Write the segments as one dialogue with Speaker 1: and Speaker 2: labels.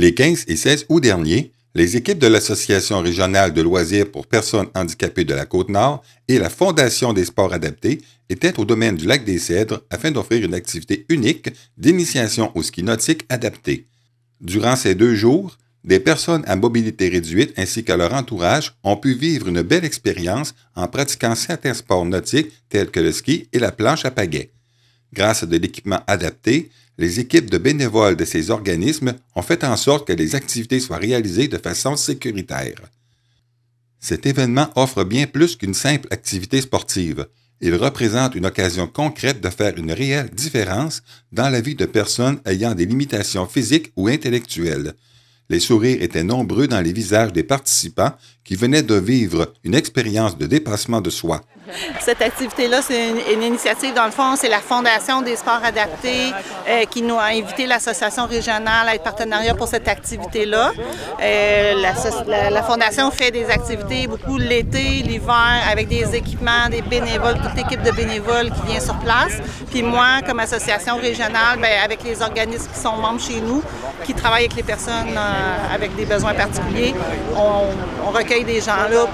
Speaker 1: Les 15 et 16 août dernier, les équipes de l'Association régionale de loisirs pour personnes handicapées de la Côte-Nord et la Fondation des sports adaptés étaient au domaine du Lac-des-Cèdres afin d'offrir une activité unique d'initiation au ski nautique adapté. Durant ces 2 jours, des personnes à mobilité réduite ainsi que leur entourage ont pu vivre une belle expérience en pratiquant certains sports nautiques tels que le ski et la planche à pagaie. Grâce à de l'équipement adapté, les équipes de bénévoles de ces organismes ont fait en sorte que les activités soient réalisées de façon sécuritaire. Cet événement offre bien plus qu'une simple activité sportive. Il représente une occasion concrète de faire une réelle différence dans la vie de personnes ayant des limitations physiques ou intellectuelles. Les sourires étaient nombreux dans les visages des participants qui venaient de vivre une expérience de dépassement de soi.
Speaker 2: Cette activité-là, c'est une initiative, dans le fond, c'est la Fondation des sports adaptés qui nous a invité l'association régionale à être partenariat pour cette activité-là. La Fondation fait des activités beaucoup l'été, l'hiver, avec des équipements, des bénévoles, toute l'équipe de bénévoles qui vient sur place. Puis moi, comme association régionale, bien, avec les organismes qui sont membres chez nous, qui travaillent avec les personnes avec des besoins particuliers, on recueille des gens là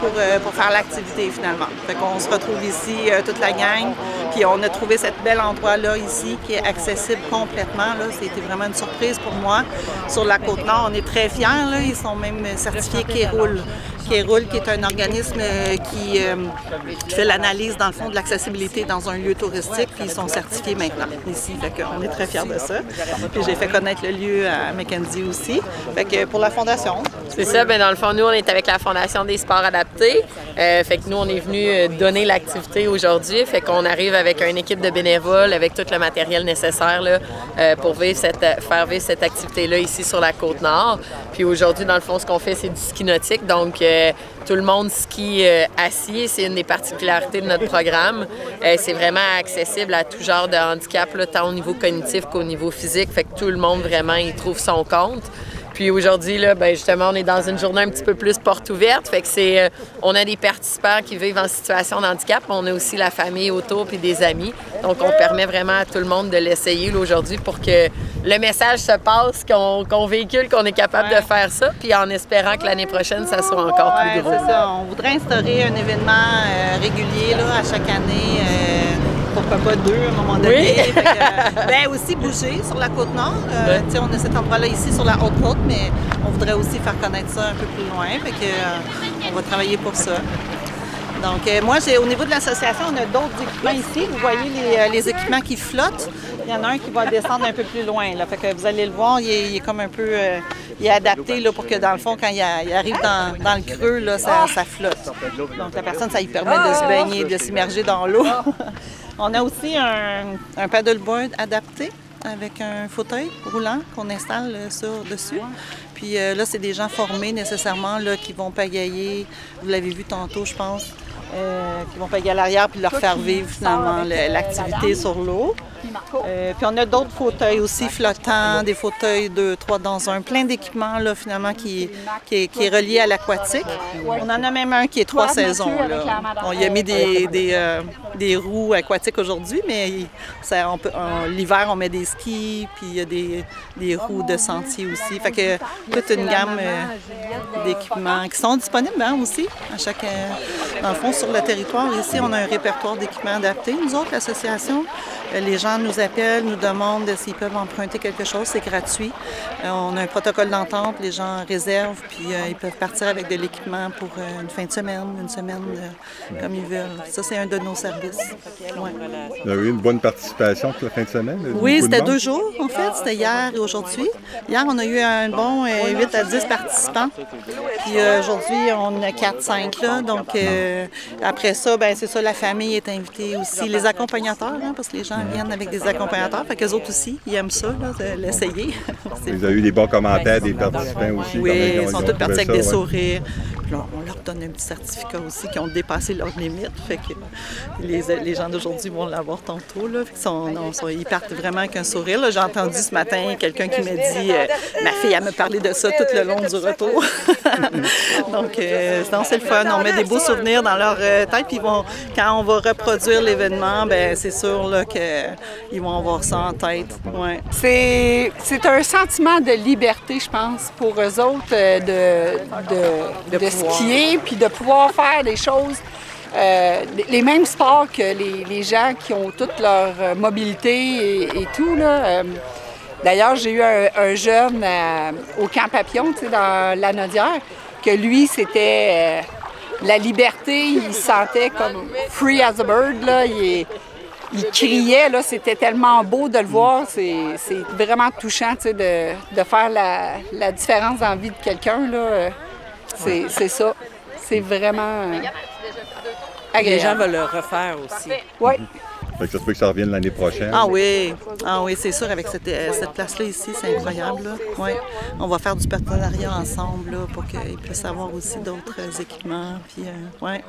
Speaker 2: pour faire l'activité finalement. Fait qu'on se retrouve ici, toute la gang, puis on a trouvé cet bel endroit-là ici qui est accessible complètement. C'était vraiment une surprise pour moi. Sur la Côte-Nord, on est très fiers. Là. Ils sont même certifiés Kéroul. Kéroul, qui est un organisme qui fait l'analyse, dans le fond, de l'accessibilité dans un lieu touristique, puis ils sont certifiés maintenant ici. Fait qu'on est très fiers de ça. Puis j'ai fait connaître le lieu à Mackenzie aussi. Fait que pour la Fondation.
Speaker 3: C'est ça, bien dans le fond, nous, on est avec la Fondation des sports adaptés. Fait que nous, on est venu donner l'activité aujourd'hui. Fait qu'on arrive avec une équipe de bénévoles, avec tout le matériel nécessaire là, pour faire vivre cette activité-là ici sur la Côte-Nord. Puis aujourd'hui, dans le fond, ce qu'on fait, c'est du ski nautique. Donc, tout le monde skie assis. C'est une des particularités de notre programme. C'est vraiment accessible à tout genre de handicap, là, tant au niveau cognitif qu'au niveau physique. Fait que tout le monde, vraiment, y trouve son compte. Puis aujourd'hui, là, ben justement, on est dans une journée un petit peu plus porte ouverte. Fait que on a des participants qui vivent en situation de handicap, mais on a aussi la famille autour puis des amis. Donc, on permet vraiment à tout le monde de l'essayer aujourd'hui pour que le message se passe, qu'on véhicule, qu'on est capable de faire ça, puis en espérant que l'année prochaine, ça soit encore plus gros.
Speaker 2: C'est ça. On voudrait instaurer un événement régulier là, à chaque année. Pourquoi pas 2 à un moment donné. Oui. Ben aussi bouger sur la Côte-Nord. On a cet endroit-là ici sur la Haute-Côte, mais on voudrait aussi faire connaître ça un peu plus loin. Fait que, on va travailler pour ça. Donc, moi, au niveau de l'association, on a d'autres équipements ici. Vous voyez les équipements qui flottent. Il y en a un qui va descendre un peu plus loin. Là. Fait que vous allez le voir, il est comme un peu il est adapté là, pour que, dans le fond, quand il arrive dans le creux, là, ça flotte. Donc, la personne, ça lui permet de se baigner, de s'immerger dans l'eau. On a aussi un paddleboard adapté avec un fauteuil roulant qu'on installe dessus. Puis là, c'est des gens formés nécessairement là, qui vont pagayer, vous l'avez vu tantôt, je pense, qui vont pagayer à l'arrière puis leur faire vivre finalement l'activité sur l'eau. Puis on a d'autres fauteuils aussi flottants, des fauteuils 2, 3 dans un, plein d'équipements là finalement qui est relié à l'aquatique. On en a même un qui est 3 saisons. Là. On y a mis des roues aquatiques aujourd'hui, mais l'hiver on met des skis, puis il y a des roues de sentier aussi. Fait que toute une gamme d'équipements qui sont disponibles aussi dans le fond sur le territoire. Ici on a un répertoire d'équipements adaptés. Nous autres, l'association, les gens nous appellent, nous demandent s'ils peuvent emprunter quelque chose, c'est gratuit. On a un protocole d'entente, les gens réservent, puis ils peuvent partir avec de l'équipement pour une fin de semaine, une semaine comme ils veulent. Ça, c'est un de nos services. Ouais.
Speaker 4: Vous avez eu une bonne participation pour la fin de semaine?
Speaker 2: Oui, c'était 2 jours, en fait. C'était hier et aujourd'hui. Hier, on a eu un bon 8 à 10 participants. Puis aujourd'hui, on a 4-5 là. Donc, après ça, ben c'est ça, la famille est invitée aussi. Les accompagnateurs, parce que les gens viennent avec des accompagnateurs. Fait qu'eux autres aussi, ils aiment ça, là, de l'essayer.
Speaker 4: Vous avez eu des bons commentaires des participants aussi?
Speaker 2: Oui, ils sont tous partis avec des sourires. Puis là, on leur donne un petit certificat aussi qui ont dépassé leurs limites. Fait que les gens d'aujourd'hui vont l'avoir tantôt. Là. Fait ils partent vraiment avec un sourire. J'ai entendu ce matin quelqu'un qui m'a dit ma fille, elle me parlait de ça tout le long du retour. Donc, non, c'est le fun. On met des beaux souvenirs dans leur tête. Puis quand on va reproduire l'événement, ben c'est sûr qu'ils vont avoir ça en tête. Ouais.
Speaker 5: C'est un sentiment de liberté, je pense, pour eux autres, de skier puis de pouvoir faire des choses. Les mêmes sports que les gens qui ont toute leur mobilité et tout, là. D'ailleurs, j'ai eu un jeune au Camp Papillon, tu sais, dans la Nodière, que lui, c'était la liberté, il se sentait comme free as a bird, là. Il criait, là, c'était tellement beau de le voir, c'est vraiment touchant, tu sais, de faire la différence dans la vie de quelqu'un, là. C'est ça, c'est vraiment agréable.
Speaker 6: Les gens veulent le refaire aussi.
Speaker 5: Oui.
Speaker 4: Fait que ça se peut que ça revienne l'année prochaine.
Speaker 2: Ah oui, c'est sûr, avec cette place-là ici, c'est incroyable. Là. Ouais. On va faire du partenariat ensemble là, pour qu'ils puissent avoir aussi d'autres équipements. Puis, ouais.